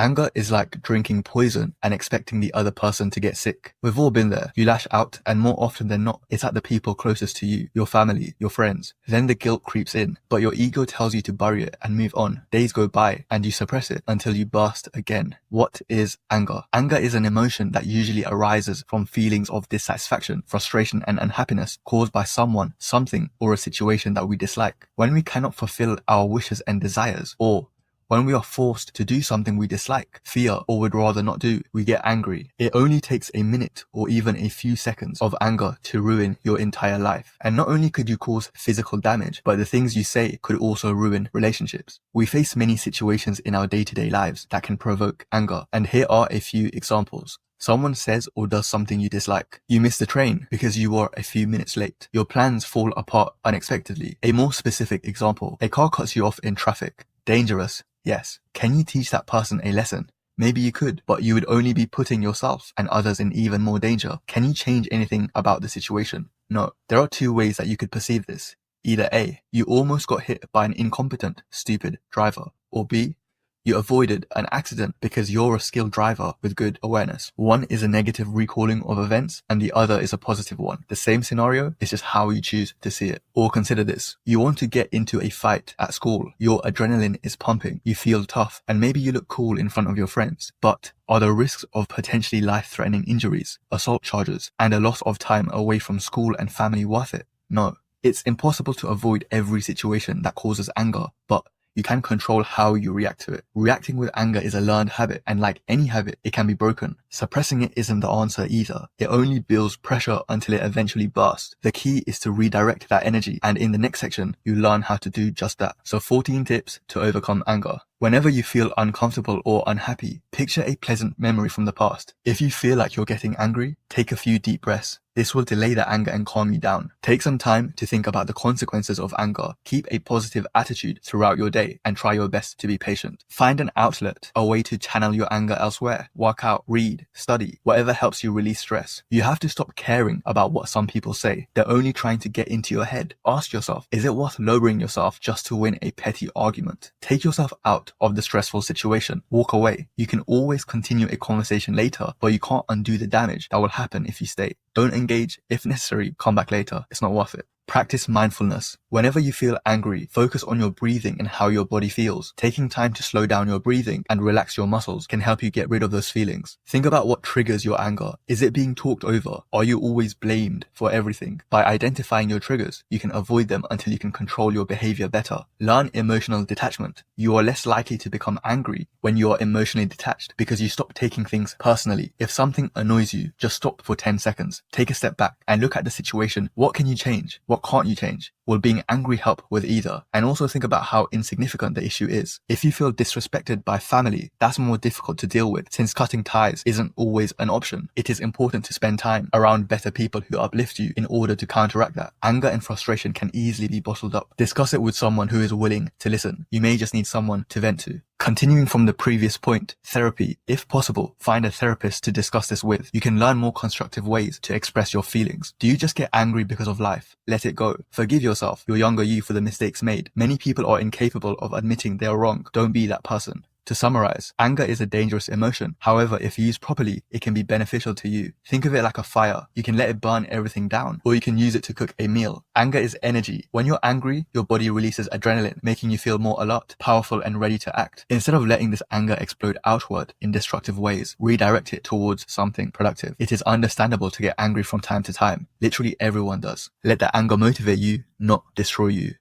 Anger is like drinking poison and expecting the other person to get sick. We've all been there. You lash out, and more often than not, it's at the people closest to you, your family, your friends. Then the guilt creeps in, but your ego tells you to bury it and move on. Days go by, and you suppress it until you burst again. What is anger? Anger is an emotion that usually arises from feelings of dissatisfaction, frustration, and unhappiness caused by someone, something, or a situation that we dislike. When we cannot fulfill our wishes and desires, or when we are forced to do something we dislike, fear, or would rather not do, we get angry. It only takes a minute or even a few seconds of anger to ruin your entire life. And not only could you cause physical damage, but the things you say could also ruin relationships. We face many situations in our day-to-day lives that can provoke anger, and here are a few examples. Someone says or does something you dislike. You miss the train because you were a few minutes late. Your plans fall apart unexpectedly. A more specific example, a car cuts you off in traffic. Dangerous. Yes. Can you teach that person a lesson? Maybe you could, but you would only be putting yourself and others in even more danger. Can you change anything about the situation? No. There are two ways that you could perceive this. Either A, you almost got hit by an incompetent, stupid driver, or B, you avoided an accident because you're a skilled driver with good awareness. One is a negative recalling of events and the other is a positive one. The same scenario is just how you choose to see it. Or consider this. You want to get into a fight at school. Your adrenaline is pumping. You feel tough and maybe you look cool in front of your friends. But are the risks of potentially life-threatening injuries, assault charges, and a loss of time away from school and family worth it? No. It's impossible to avoid every situation that causes anger, but you can control how you react to it. Reacting with anger is a learned habit, and like any habit, it can be broken. Suppressing it isn't the answer either. It only builds pressure until it eventually bursts. The key is to redirect that energy, and in the next section, you learn how to do just that. So 14 tips to overcome anger. Whenever you feel uncomfortable or unhappy, picture a pleasant memory from the past. If you feel like you're getting angry, take a few deep breaths. This will delay the anger and calm you down. Take some time to think about the consequences of anger. Keep a positive attitude throughout your day and try your best to be patient. Find an outlet, a way to channel your anger elsewhere. Work out, read, study, whatever helps you release stress. You have to stop caring about what some people say. They're only trying to get into your head. Ask yourself, is it worth lowering yourself just to win a petty argument? Take yourself out of the stressful situation. Walk away. You can always continue a conversation later, but you can't undo the damage that will happen if you stay. Don't engage. If necessary, come back later. It's not worth it. Practice mindfulness. Whenever you feel angry, focus on your breathing and how your body feels. Taking time to slow down your breathing and relax your muscles can help you get rid of those feelings. Think about what triggers your anger. Is it being talked over? Are you always blamed for everything? By identifying your triggers, you can avoid them until you can control your behavior better. Learn emotional detachment. You are less likely to become angry when you are emotionally detached because you stop taking things personally. If something annoys you, just stop for 10 seconds. Take a step back and look at the situation. What can you change? What can't you change? Will being angry help with either? And also think about how insignificant the issue is. If you feel disrespected by family, that's more difficult to deal with since cutting ties isn't always an option. It is important to spend time around better people who uplift you in order to counteract that. Anger and frustration can easily be bottled up. Discuss it with someone who is willing to listen. You may just need someone to vent to. Continuing from the previous point, therapy. If possible, find a therapist to discuss this with. You can learn more constructive ways to express your feelings. Do you just get angry because of life? Let it go. Forgive yourself, your younger you, for the mistakes made. Many people are incapable of admitting they are wrong. Don't be that person. To summarize, anger is a dangerous emotion. However, if used properly, it can be beneficial to you. Think of it like a fire. You can let it burn everything down, or you can use it to cook a meal. Anger is energy. When you're angry, your body releases adrenaline, making you feel more alert, powerful, and ready to act. Instead of letting this anger explode outward in destructive ways, redirect it towards something productive. It is understandable to get angry from time to time. Literally everyone does. Let that anger motivate you, not destroy you.